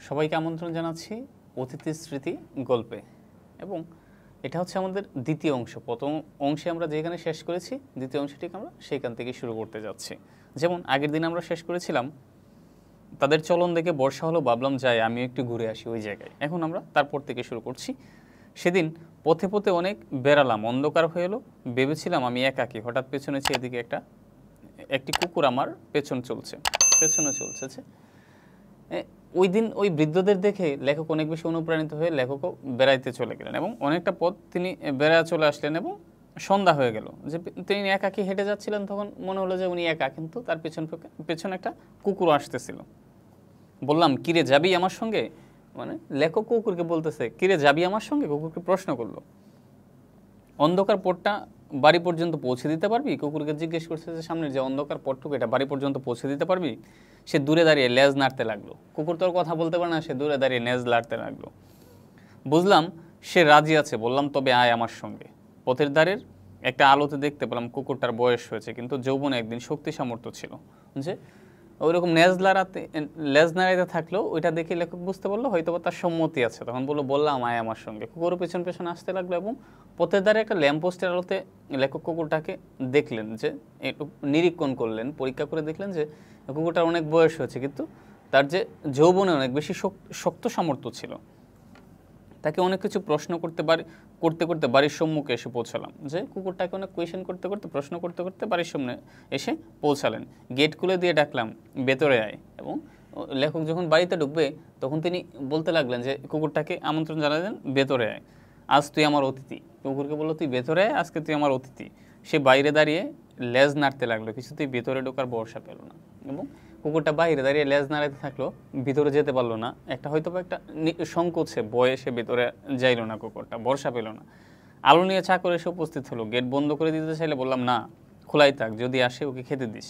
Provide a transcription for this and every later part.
সবাইকে আমন্ত্রণ জানাচ্ছি অতিথি স্মৃতি গল্পে। এবং এটা হচ্ছে আমাদের দ্বিতীয় অংশ। প্রথম অংশে আমরা যেখানে শেষ করেছি, দ্বিতীয় অংশটিকে আমরা সেইখান থেকে শুরু করতে যাচ্ছি। যেমন আগের দিন আমরা শেষ করেছিলাম, তাদের চলন দেখে বর্ষা হলো, ভাবলাম যাই আমি একটু ঘুরে আসি ওই জায়গায়। এখন আমরা তারপর থেকে শুরু করছি। সেদিন পথে পথে অনেক বেড়ালাম, অন্ধকার হয়ে এলো, ভেবেছিলাম আমি একাকী। হঠাৎ পেছনে এদিকে একটি কুকুর আমার পেছনে চলছে। ওই দিন ওই বৃদ্ধদের দেখে লেখক অনেক বেশি অনুপ্রাণিত হয়ে লেখকও বেড়াইতে চলে গেলেন এবং অনেকটা পথ তিনি বেড়ায় চলে আসলেন এবং সন্ধ্যা হয়ে গেল। যে তিনি একাকী হেঁটে যাচ্ছিলেন, তখন মনে হলো যে উনি একা, কিন্তু তার পেছনে একটা কুকুর আসতেছিল। বললাম, কিরে যাবি আমার সঙ্গে? মানে লেখক কুকুরকে বলতেছে, কিরে যাবি আমার সঙ্গে? কুকুরকে প্রশ্ন করলো। অন্ধকার পথটা বাড়ি পর্যন্ত পৌঁছে দিতে পারবি? কুকুরকে জিজ্ঞেস করছে যে সামনের যে অন্ধকার পথটুকু, এটা বাড়ি পর্যন্ত পৌঁছে দিতে পারবি? সে দূরে দাঁড়িয়ে লেজ নাড়তে লাগলো। কুকুর তোর কথা বলতে পারে না, সে দূরে দাঁড়িয়ে লেজ নাড়তে লাগলো। বুঝলাম সে রাজি আছে। বললাম, তবে আয় আমার সঙ্গে। পথের ধারের একটা আলোতে দেখতে পেলাম কুকুরটার বয়স হয়েছে, কিন্তু যৌবনে একদিন শক্তি সামর্থ্য ছিল। যে ওইরকম লেজ নাড়াইতে থাকলেও ওইটা দেখে লেখক বুঝতে পারলো হয়তো তার সম্মতি আছে। তখন বললাম আয় আমার সঙ্গে। কুকুর পেছন পেছন আসতে লাগলো এবং পথের ধারে একটা ল্যাম্পপোস্টের আলোতে লেখক কুকুরটাকে দেখলেন, যে একটু নিরীক্ষণ করলেন, পরীক্ষা করে দেখলেন যে কুকুরটার অনেক বয়স হয়েছে, কিন্তু তার যে যৌবনে অনেক বেশি শক্ত সামর্থ্য ছিল। তাকে অনেক কিছু প্রশ্ন করতে করতে বাড়ির সম্মুখে এসে পৌঁছালাম। যে কুকুরটাকে অনেক কোয়েশ্চেন করতে করতে, প্রশ্ন করতে করতে বাড়ির সামনে এসে পৌঁছালেন। গেট খুলে দিয়ে ডাকলাম, ভেতরে আয়। এবং লেখক যখন বাড়িতে ঢুকবে তখন তিনি বলতে লাগলেন যে কুকুরটাকে আমন্ত্রণ জানালেন, ভেতরে আয়, আজ তুই আমার অতিথি। কুকুরকে বললো, তুই ভেতরে আয়, আজকে তুই আমার অতিথি। সে বাইরে দাঁড়িয়ে লেজ নাড়তে লাগলো, কিছুতেই ভেতরে ঢোকার ভরসা পেল না। এবং কুকুরটা বাইরে দাঁড়িয়ে লেজ নাড়াতে থাকলো, ভিতরে যেতে পারলো না। হয়তো একটা সংকোচে বয়ে সে ভিতরে যাইল না, কুকুরটা ভরসা পেল না। আলো নিয়ে চাকর এসে উপস্থিত হলো। গেট বন্ধ করে দিতে চাইলে বললাম, না, খোলাই থাক, যদি আসে ওকে খেতে দিস।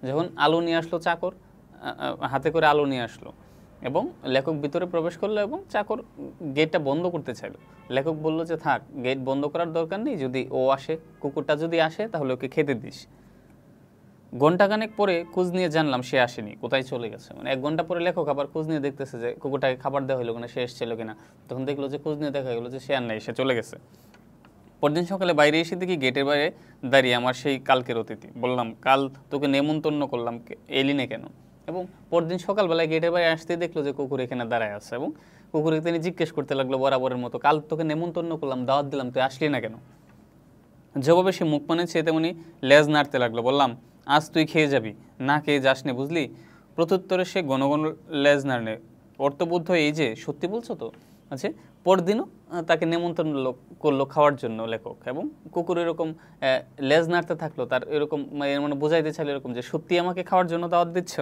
যখন আলো নিয়ে আসলো, চাকর হাতে করে আলো নিয়ে আসলো এবং লেখক ভিতরে প্রবেশ করলো এবং চাকর গেটটা বন্ধ করতে চাইলো। লেখক বলল যে থাক, গেট বন্ধ করার দরকার নেই, যদি ও আসে, কুকুরটা যদি আসে তাহলে ওকে খেতে দিস। ঘণ্টাখানেক পরে খোঁজ নিয়ে জানলাম সে আসেনি, কোথায় চলে গেছে। মানে 1 ঘন্টা পরে লেখক আবার খোঁজ নিয়ে দেখতেছে যে কুকুরটাকে খাবার দেওয়া হলো কিনা, সে এসেছিল কিনা। তখন দেখলো যে খোঁজ নিয়ে দেখা গেলো যে সে আর নাই, সে চলে গেছে। পরদিন সকালে বাইরে এসে দেখি গেটের বাইরে দাঁড়িয়ে আমার সেই কালকের অতিথি। বললাম, কাল তোকে নেমন্তন্ন করলাম, এলি না কেন? এবং পরদিন সকালবেলায় গেটের বাইরে আসতেই দেখলো যে কুকুর এখানে দাঁড়ায় আছে এবং কুকুরকে তিনি জিজ্ঞেস করতে লাগলো বরাবরের মতো, কাল তোকে নেমন্তন্ন করলাম, দাওয়াত দিলাম, তুই আসলি না কেন? জবাবে সে মুখ মানে চেয়ে তেমনি লেজ নাড়তে লাগলো। বললাম, আজ তুই খেয়ে যাবি, না খেয়ে যাস নে, বুঝলি? প্রত্যুত্তরে সে ঘন ঘন লেজ নাড়নে। অর্থবোধ এই যে, সত্যি বলছো তো? আচ্ছা, পরদিনও তাকে নেমন্তন্ন করলো খাওয়ার জন্য লেখক। এবং কুকুর এরকম লেজ নাড়তে থাকলো, তার এরকম মানে বোঝাইতে চাইল এরকম যে সত্যি আমাকে খাওয়ার জন্য দাওয়াত দিচ্ছ।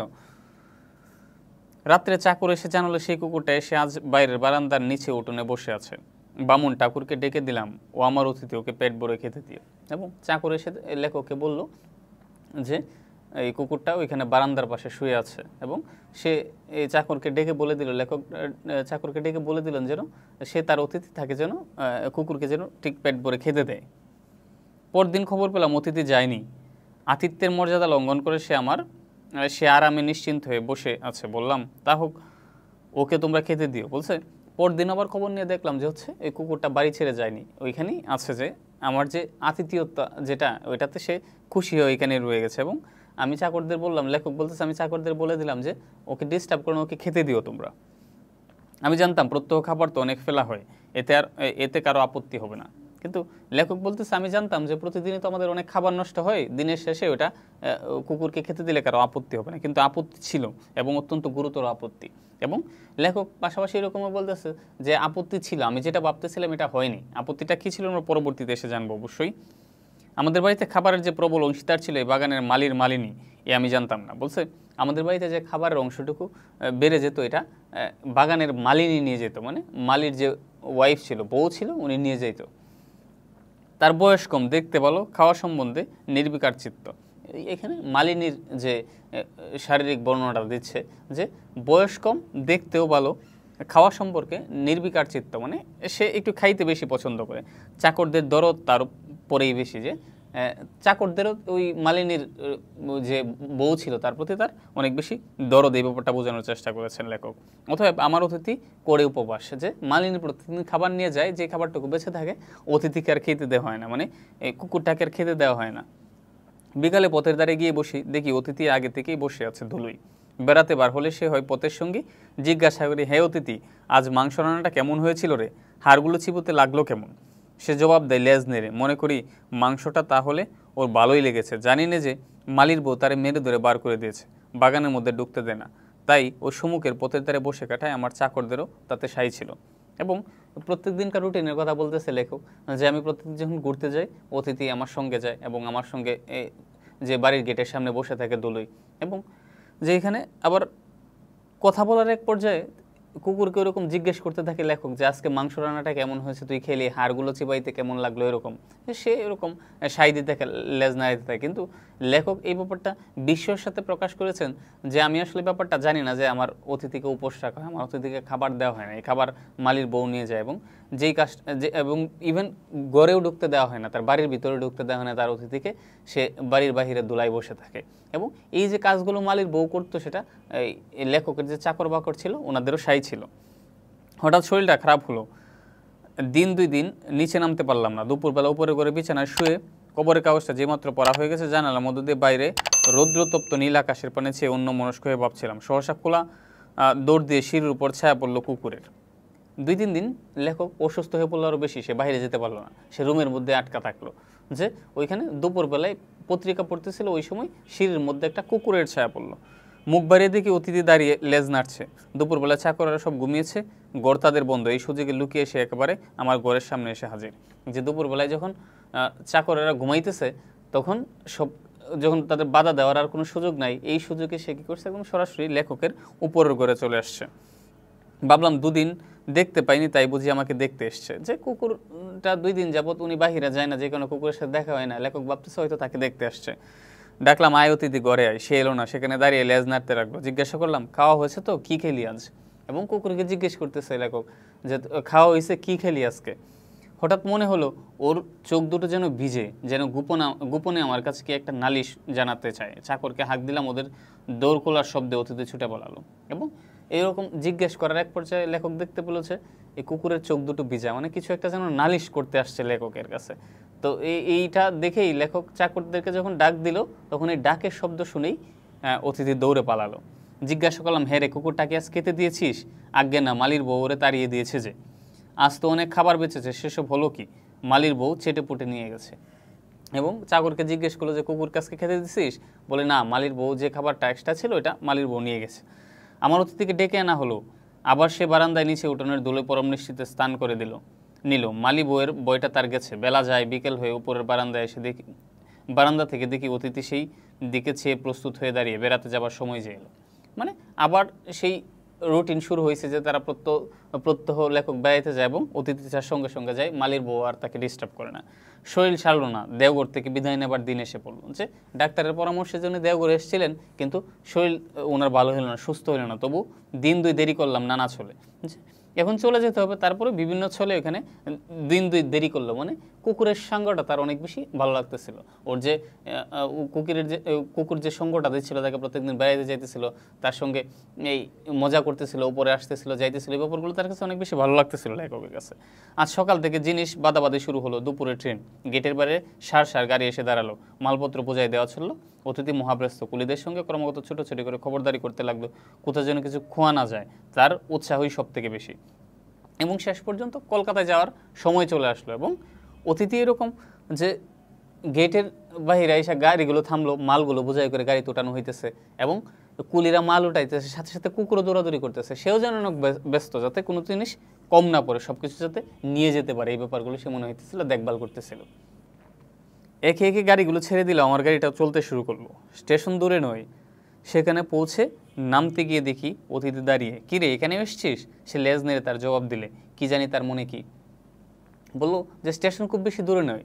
রাত্রে চাকর এসে জানালো সেই কুকুরটা এসে আজ বাইরের বারান্দার নিচে উঠোনে বসে আছে। বামুন ঠাকুরকে ডেকে দিলাম, ও আমার অতিথি, ওকে পেট ভরে খেতে দিও। এবং চাকর এসে লেখককে বলল যে এই কুকুরটা ওইখানে বারান্দার পাশে শুয়ে আছে। এবং সে এই চাকরকে ডেকে বলে দিল, লেখক চাকরকে ডেকে বলে দিলেন যেন সে তার অতিথি থাকে, যেন কুকুরকে যেন ঠিক পেট ভরে খেতে দেয়। পরদিন খবর পেলাম অতিথি যায়নি। আতিথ্যের মর্যাদা লঙ্ঘন করে সে আরামে নিশ্চিন্ত হয়ে বসে আছে। বললাম, তা হোক, ওকে তোমরা খেতে দিও। বলছে, পরদিন আবার খবর নিয়ে দেখলাম যে এই কুকুরটা বাড়ি ছেড়ে যায়নি, ওইখানেই আছে। যে আমার যে আতিথেয়তা যেটা, ওইটাতে সে খুশি হয়ে ওইখানে রয়ে গেছে। এবং আমি চাকরদের বললাম, লেখক বলতেছে, আমি চাকরদের বলে দিলাম যে ওকে ডিস্টার্ব করো না, ওকে খেতে দিও তোমরা। আমি জানতাম প্রত্যহ খাবার তো অনেক ফেলা হয়, এতে কারো আপত্তি হবে না। কিন্তু লেখক বলতেছে, আমি জানতাম যে প্রতিদিনই তো আমাদের অনেক খাবার নষ্ট হয়, দিনের শেষে ওটা কুকুরকে খেতে দিলে কারো আপত্তি হবে না। কিন্তু আপত্তি ছিল এবং অত্যন্ত গুরুতর আপত্তি। এবং লেখক পাশাপাশি এরকমও বলতেছে যে আপত্তি ছিল, আমি যেটা ভাবতেছিলাম এটা হয়নি। আপত্তিটা কী ছিল আমরা পরবর্তীতে এসে জানবো অবশ্যই। আমাদের বাড়িতে খাবারের যে প্রবল অংশীদার ছিল এই বাগানের মালিনী, আমি জানতাম না। বলছে, আমাদের বাড়িতে যে খাবারের অংশটুকু বেড়ে যেত, এটা বাগানের মালিনী নিয়ে যেত। মানে মালির যে ওয়াইফ ছিল, বউ ছিল, উনি নিয়ে যেত। তার বয়স কম, দেখতে ভালো, খাওয়া সম্বন্ধে নির্বিকার চিত্ত। এখানে মালিনীর যে শারীরিক বর্ণনাটা দিচ্ছে যে বয়স কম, দেখতেও ভালো, খাওয়া সম্পর্কে নির্বিকার চিত্ত, মানে সে একটু খাইতে বেশি পছন্দ করে। চাকরদের দরদ তার পরেই বেশি, যে চাকরদেরও ওই মালিনীর যে বউ ছিল তার প্রতি তার অনেক বেশি দরদ, এই ব্যাপারটা বোঝানোর চেষ্টা করেছেন লেখক। অতএব আমার অতিথি করে উপবাস, যে মালিনীর প্রতিদিন খাবার নিয়ে যায়, যে খাবারটুকু বেঁচে থাকে অতিথিকে আর খেতে দেওয়া হয় না, মানে এই কুকুরটাকে আর খেতে দেওয়া হয় না। বিকালে পথের ধারে গিয়ে বসি, দেখি অতিথি আগে থেকেই বসে আছে ধুলোই। বেড়াতে বার হলে সে হয় পথের সঙ্গী। জিজ্ঞাসা করি, হে অতিথি, আজ মাংস রান্নাটা কেমন হয়েছিল রে? হাড়গুলো চিবোতে লাগলো কেমন? সে জবাব দেয় লেজ নেড়ে, মনে করি মাংসটা তাহলে ওর ভালোই লেগেছে। জানি না যে মালির বউ তারে মেরে ধরে বার করে দিয়েছে, বাগানের মধ্যে ঢুকতে দেয় না, তাই ওই সম্মুখের পথের ধারে বসে কাটায়। আমার চাকরদেরও তাতে সাই ছিল। এবং প্রত্যেক দিনকার রুটিনের কথা বলতেছে লেখক, যে আমি প্রত্যেকদিন যখন ঘুরতে যাই অতিথি আমার সঙ্গে যায় এবং আমার সঙ্গে যে বাড়ির গেটের সামনে বসে থাকে দোলই, এবং যে এখানে আবার কথা বলার এক পর্যায়ে কুকুরকে ওরকম জিজ্ঞেস করতে থাকে লেখক যে আজকে মাংস রান্নাটা কেমন হয়েছে, তুই খেলি, হাড়গুলো চিবাইতে কেমন লাগলো, এরকম সে এরকম সাই দিতে থাকে, লেজ না দিতে থাকে। কিন্তু লেখক এই ব্যাপারটা বিস্ময়ের সাথে প্রকাশ করেছেন যে আমি আসলে ব্যাপারটা জানি না যে আমার অতিথিকে উপোস রাখা হয়, আমার অতিথিকে খাবার দেওয়া হয় না, এই খাবার মালির বউ নিয়ে যায়, এবং যেই কাজ এবং ইভেন ঘরেও ঢুকতে দেওয়া হয় না, তার বাড়ির ভিতরে ঢুকতে দেওয়া হয় না তার অতিথিকে, সে বাড়ির বাহিরে ধুলাই বসে থাকে। এবং এই যে কাজগুলো মালির বউ করতো, সেটা এই লেখকের যে চাকর বাকর ছিল ওনাদেরও সাই ছিল। হঠাৎ শরীরটা খারাপ হলো, দিন 2 দিন নিচে নামতে পারলাম না। দুপুরবেলা উপরে করে বিছানায় শুয়ে কবরের কাগজটা যেমাত্র পড়া হয়ে গেছে, জানালার মধ্য দিয়ে বাইরে রৌদ্রতপ্ত নীল আকাশের পানে চেয়ে অন্য মনস্ক হয়ে ভাবছিলাম। সহসা খোলা দৌড় দিয়ে সিঁড়ির উপর ছায়া পড়লো কুকুরের। 2-3 দিন লেখক অসুস্থ হয়ে পড়লো আরও বেশি, সে বাইরে যেতে পারলো না, সে রুমের মধ্যে আটকা থাকলো। যে ওইখানে দুপুরবেলায় পত্রিকা পড়তেছিল, ওই সময় সিঁড়ির মধ্যে একটা কুকুরের ছায়া পড়লো। মুখ বাড়িয়ে দেখি অতিথি দাঁড়িয়ে লেজ নাড়ছে। দুপুরবেলা চাকররা সব ঘুমিয়েছে, ঘর তাদের বন্ধ। এই সুযোগে লুকিয়ে এসে একেবারে আমার ঘরের সামনে এসে হাজির। যে দুপুরবেলায় যখন চাকরেরা ঘুমাইতেছে, তখন যখন তাদের বাধা দেওয়ার আর কোনো সুযোগ নাই, এই সুযোগে সে কী করছে, একদম সরাসরি লেখকের উপরের ঘরে চলে আসছে। ভাবলাম 2 দিন দেখতে পাইনি, তাই বুঝি আমাকে দেখতে এসছে। যে কুকুরটা 2 দিন যাবত উনি বাহিরে যায় না, যে কোনো কুকুরের সাথে দেখা হয় না, লেখক ভাবতেছে হয়তো তাকে দেখতে আসছে। ডাকলাম, আয় অতিথি ঘরে আয়। সে এলো না, সেখানে দাঁড়িয়ে লেজ নাড়তে রাখলো। জিজ্ঞাসা করলাম, খাওয়া হয়েছে তো, কি খেলি আজ? এবং কুকুরকে জিজ্ঞেস করতেছে লেখক যে খাওয়া হয়েছে, কি খেলি আজকে? হঠাৎ মনে হলো ওর চোখ দুটো যেন ভিজে, যেন গোপনে আমার কাছে কি একটা নালিশ জানাতে চায়। চাকরকে হাঁক দিলাম, ওদের দৌড় খোলার শব্দে অতিথি ছুটে পড়ালো। এবং এইরকম জিজ্ঞেস করার এক পর্যায়ে লেখক দেখতে পেলেছে এই কুকুরের চোখ দুটো ভিজা, মানে কিছু একটা যেন নালিশ করতে আসছে লেখকের কাছে। তো এইটা দেখেই লেখক চাকরদেরকে যখন ডাক দিল, তখন এই ডাকের শব্দ শুনেই অতিথি দৌড়ে পালালো। জিজ্ঞাসা করলাম, হ্যাঁ রে, কুকুরটাকে আজ খেতে দিয়েছিস? আজ্ঞে না, মালির বউ ওরে তাড়িয়ে দিয়েছে। যে আজ তো অনেক খাবার বেঁচেছে, সেসব হলো কি? মালির বউ চেটে পুটে নিয়ে গেছে। এবং চাকরকে জিজ্ঞেস করলো যে কুকুর কাছকে খেতে দিছিস? বলে, না, মালির বউ যে খাবারটা এক্সট্রা ছিল এটা মালির বউ নিয়ে গেছে। আমার অতিথিকে ডেকে আনা হলো। আবার সে বারান্দায় নিচে উঠোনের ধুলো পরম নিশ্চিতে স্নান করে নিল। মালি বউয়ের বইটা তার গেছে। বেলা যায়, বিকেল হয়ে উপরের বারান্দায় এসে দেখি, বারান্দা থেকে দেখি অতিথি সেই দিকে চেয়ে প্রস্তুত হয়ে দাঁড়িয়ে, বেড়াতে যাবার সময় যে এলো। মানে আবার সেই রুটিন শুরু হয়েছে যে তারা প্রত্যহ লেখক বেড়াইতে যায় এবং অতিথি তার সঙ্গে সঙ্গে যায়, মালির বউ আর তাকে ডিস্টার্ব করে না। শরীর ছাড়লো না, দেওঘর থেকে বিদায় নেবার দিন এসে পড়লো। যে ডাক্তারের পরামর্শের জন্য দেওঘরে এসেছিলেন, কিন্তু শরীর ওনার ভালো হলো না, সুস্থ হলো না। তবু 2 দিন দেরি করলাম নানা ছলে, এখন চলে যেতে হবে। তারপরে বিভিন্ন ছলে এখানে 2 দিন দেরি করলো। মানে কুকুরের সঙ্গটা তার অনেক বেশি ভালো লাগতেছিল। ওর যে কুকুর যে সঙ্গটা দিচ্ছিল, তাকে প্রত্যেকদিন বেড়াইতে যাইতেছিল, তার সঙ্গে এই মজা করতেছিল, উপরে আসতেছিল, যাইতেছিল, এই ব্যাপারগুলো তার কাছে অনেক বেশি ভালো লাগতেছিল লেখকের কাছে। আজ সকাল থেকে জিনিস বাদাবাদি শুরু হলো। দুপুরে ট্রেন, গেটের বাইরে সার গাড়ি এসে দাঁড়ালো। মালপত্র বোঝাই দেওয়া ছিল। অতিথি মহাব্যস্ত, কুলিদের সঙ্গে ক্রমাগত ছোটাছুটি করে খবরদারি করতে লাগলো কোথাও যেন কিছু খোয়া না যায়। তার উৎসাহই সব থেকে বেশি। এবং শেষ পর্যন্ত কলকাতায় যাওয়ার সময় চলে আসলো। এবং অতিথি এরকম যে গেটের বাইরে এসে গাড়িগুলো থামলো, মালগুলো বোঝাই করে গাড়িতে উঠানো হইতেছে, এবং কুলিরা মাল উঠাইতেছে, সাথে সাথে কুকুরও দৌড়াদৌড়ি করতেছে। সেও যেন অনেক ব্যস্ত, যাতে কোনো জিনিস কম না পড়ে, সব কিছু যাতে নিয়ে যেতে পারে, এই ব্যাপারগুলো সে মনে হইতেছিল, দেখভাল করতেছিল। একে একে গাড়িগুলো ছেড়ে দিল, আমার গাড়িটা চলতে শুরু করলো। স্টেশন দূরে নয়, সেখানে পৌঁছে নামতে গিয়ে দেখি অতিথি দাঁড়িয়ে। কিরে, এখানে এসছিস? সে লেজ নেড়ে তার জবাব দিলে, কি জানি তার মনে কি। বললো যে স্টেশন খুব বেশি দূরে নয়।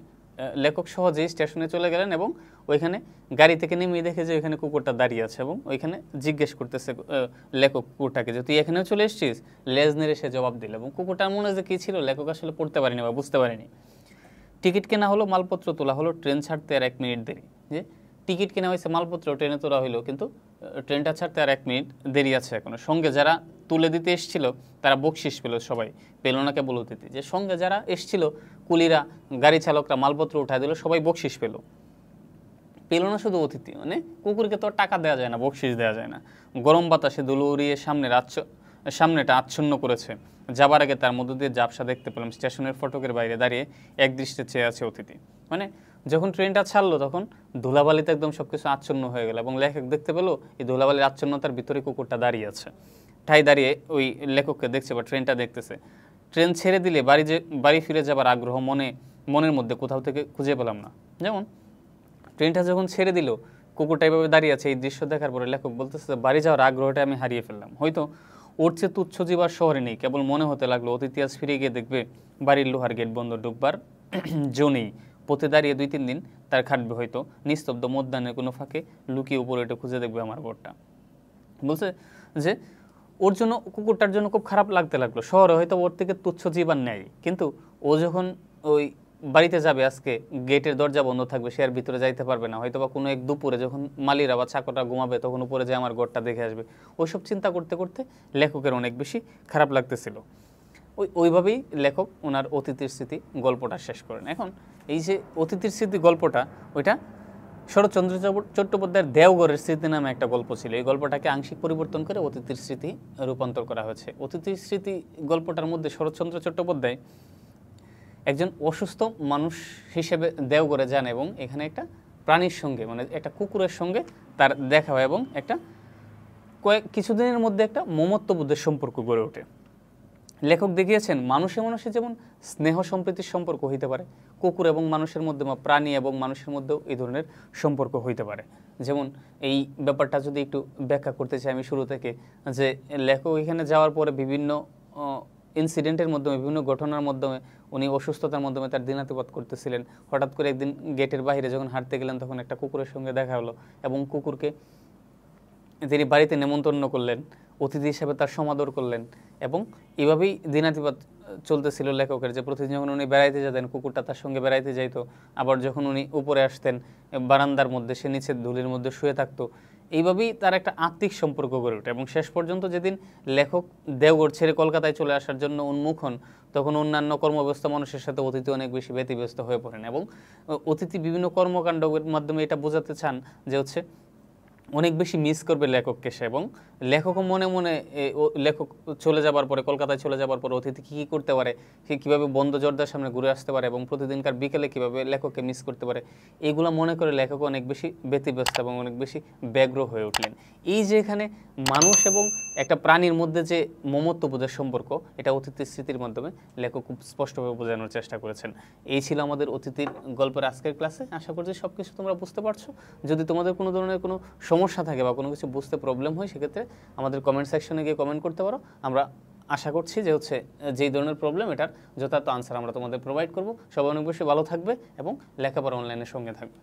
লেখক সহজেই স্টেশনে চলে গেলেন এবং ওইখানে গাড়ি থেকে নেমে দেখে যে ওইখানে কুকুরটা দাঁড়িয়ে আছে, এবং ওইখানে জিজ্ঞেস করতেছে লেখক কুকুরটাকে যে তুই এখানেও চলে এসছিস? লেজ নেড়ে সে জবাব দিল। এবং কুকুরটার মনে যে কী ছিল লেখক আসলে পড়তে পারেনি বা বুঝতে পারেনি। টিকিট কেনা হলো, মালপত্র তোলা হলো, ট্রেন ছাড়তে আর 1 মিনিট দেরি। যে টিকিট কেনা হয়েছে, মালপত্র ট্রেনে তোলা হইলো, কিন্তু ট্রেনটা ছাড়তে আর 1 মিনিট দেরি আছে এখনো। সঙ্গে যারা তুলে দিতে এসেছিল তারা বকশিস পেল, সবাই পেল না কেবল অতিথি। যে সঙ্গে যারা এসেছিল, কুলিরা, গাড়ি চালকরা মালপত্র উঠায় দিল, সবাই বকশিস পেল, পেল না শুধু অতিথি। মানে কুকুরকে তো আর টাকা দেওয়া যায় না, বকশিস দেওয়া যায় না। গরম বাতাসে ধুলো উড়িয়ে সামনেটা আচ্ছন্ন করেছে। যাবার আগে তার মধ্য দিয়ে ঝাপসা দেখতে পেলাম, স্টেশনের ফটকের বাইরে দাঁড়িয়ে একদৃষ্টে চেয়ে আছে অতিথি। মানে যখন ট্রেনটা ছাড়লো তখন ধুলাবালিতে একদম সব কিছু আচ্ছন্ন হয়ে গেল, এবং লেখক দেখতে পেলো এই ধুলাবালির আচ্ছন্নতার ভিতরে কুকুরটা দাঁড়িয়ে আছে। ঠাই দাঁড়িয়ে ওই লেখককে দেখছে বা ট্রেনটা দেখতেছে। ট্রেন ছেড়ে দিলে বাড়ি ফিরে যাবার আগ্রহ মনের মধ্যে কোথাও থেকে খুঁজে পেলাম না। যেমন ট্রেনটা যখন ছেড়ে দিল, কুকুরটা এভাবে দাঁড়িয়ে আছে, এই দৃশ্য দেখার পরে লেখক বলতেছে, বাড়ি যাওয়ার আগ্রহটা আমি হারিয়ে ফেললাম। হয়তো ওর চেয়ে তুচ্ছ জীবার শহরে নেই, কেবল মনে হতে লাগলো অতিথি আজ ফিরে গিয়ে দেখবে বাড়ির লোহার গেট বন্ধ, ঢুকবার জো নেই। পথে দাঁড়িয়ে 2-3 দিন তার খাটবে, হয়তো নিস্তব্ধ মধ্যাহ্নের কোনো ফাঁকে লুকিয়ে উপরে এটা খুঁজে দেখবে আমার ঘরটা। বলছে যে ওর জন্য, কুকুরটার জন্য খুব খারাপ লাগতে লাগলো। শহরে হয়তো ওর থেকে তুচ্ছ জীবন নেয়, কিন্তু ও যখন ওই বাড়িতে যাবে, আজকে গেটের দরজা বন্ধ থাকবে, সে আর ভিতরে যাইতে পারবে না। হয়তো বা কোনো এক দুপুরে যখন মালিরা বা চাকররা ঘুমাবে, তখন উপরে যে আমার ঘরটা দেখে আসবে। ওইসব চিন্তা করতে করতে লেখকের অনেক বেশি খারাপ লাগতেছিল। ওইভাবেই লেখক ওনার অতিথির স্মৃতি গল্পটা শেষ করেন। এখন এই যে অতিথির স্মৃতি গল্পটা, ওইটা শরৎচন্দ্র চট্টোপাধ্যায়ের দেওঘরের স্মৃতি নামে একটা গল্প ছিল। এই গল্পটাকে আংশিক পরিবর্তন করে অতিথির স্মৃতি রূপান্তর করা হয়েছে। অতিথির স্মৃতি গল্পটার মধ্যে শরৎচন্দ্র চট্টোপাধ্যায় একজন অসুস্থ মানুষ হিসেবে দেওঘরে যান, এবং এখানে একটা প্রাণীর সঙ্গে, মানে একটা কুকুরের সঙ্গে তার দেখা হয়, এবং একটা কিছুদিনের মধ্যে একটা মমত্ববোধের সম্পর্ক গড়ে ওঠে। লেখক দেখিয়েছেন মানুষে মানুষে যেমন স্নেহ সম্প্রীতির সম্পর্ক হইতে পারে, কুকুর এবং মানুষের মধ্যে বা প্রাণী এবং মানুষের মধ্যেও এই ধরনের সম্পর্ক হইতে পারে। যেমন এই ব্যাপারটা যদি একটু ব্যাখ্যা করতে চাই আমি শুরু থেকে, যে লেখক এখানে যাওয়ার পরে বিভিন্ন ইনসিডেন্টের মাধ্যমে, বিভিন্ন ঘটনার মাধ্যমে, উনি অসুস্থতার মাধ্যমে তার দিনাতিপাত করতেছিলেন। হঠাৎ করে একদিন গেটের বাইরে যখন হাঁটতে গেলেন, তখন একটা কুকুরের সঙ্গে দেখা হলো, এবং কুকুরকে তিনি বাড়িতে নেমন্তন্ন করলেন, অতিথি হিসেবে তার সমাদর করলেন। এবং এভাবেই দিনাতিপাত চলতেছিল লেখকের, যে প্রতিদিন যখন উনি বেড়াইতে যেতেন, কুকুরটা তার সঙ্গে বেড়াইতে যাইতো। আবার যখন উনি উপরে আসতেন বারান্দার মধ্যে, সে নিচের ধুলির মধ্যে শুয়ে থাকতো। এইভাবেই তার একটা আত্মিক সম্পর্ক গড়ে ওঠে। এবং শেষ পর্যন্ত যেদিন লেখক দেওঘর ছেড়ে কলকাতায় চলে আসার জন্য উন্মুখ হন, তখন অন্যান্য কর্মব্যস্ত মানুষের সাথে অতিথি অনেক বেশি ব্যতিব্যস্ত হয়ে পড়েন। এবং অতিথি বিভিন্ন কর্মকাণ্ডের মাধ্যমে এটা বোঝাতে চান যে হচ্ছে অনেক বেশি মিস করবে লেখককে সে। এবং লেখকও মনে মনে লেখক চলে যাবার পরে, কলকাতায় চলে যাবার পরে অতিথি কী করতে পারে, সে কীভাবে বন্ধ জর্দার সামনে ঘুরে আসতে পারে, এবং প্রতিদিনকার বিকেলে কীভাবে লেখককে মিস করতে পারে, এইগুলো মনে করে লেখক অনেক বেশি ব্যতিব্যস্ত এবং অনেক বেশি ব্যগ্র হয়ে উঠলেন। এই যে এখানে মানুষ এবং একটা প্রাণীর মধ্যে যে মমত্ববোধের সম্পর্ক, এটা অতিথির স্মৃতির মাধ্যমে লেখক খুব স্পষ্টভাবে বোঝানোর চেষ্টা করেছেন। এই ছিল আমাদের অতিথির গল্পের আজকের ক্লাসে। আশা করছি সব কিছু তোমরা বুঝতে পারছো। যদি তোমাদের কোনো ধরনের কোনো সমস্যা থাকে বা কোনো কিছু বুঝতে প্রবলেম হয়, সেক্ষেত্রে আমাদের কমেন্ট সেকশনে গিয়ে কমেন্ট করতে পারো। আমরা আশা করছি যে হচ্ছে যেই ধরনের প্রবলেম, এটার যথার্থ আনসার আমরা তোমাদের প্রোভাইড করব। সবাই অনেক বেশি ভালো থাকবে এবং লেখাপড়া অনলাইনের সঙ্গে থাকবে।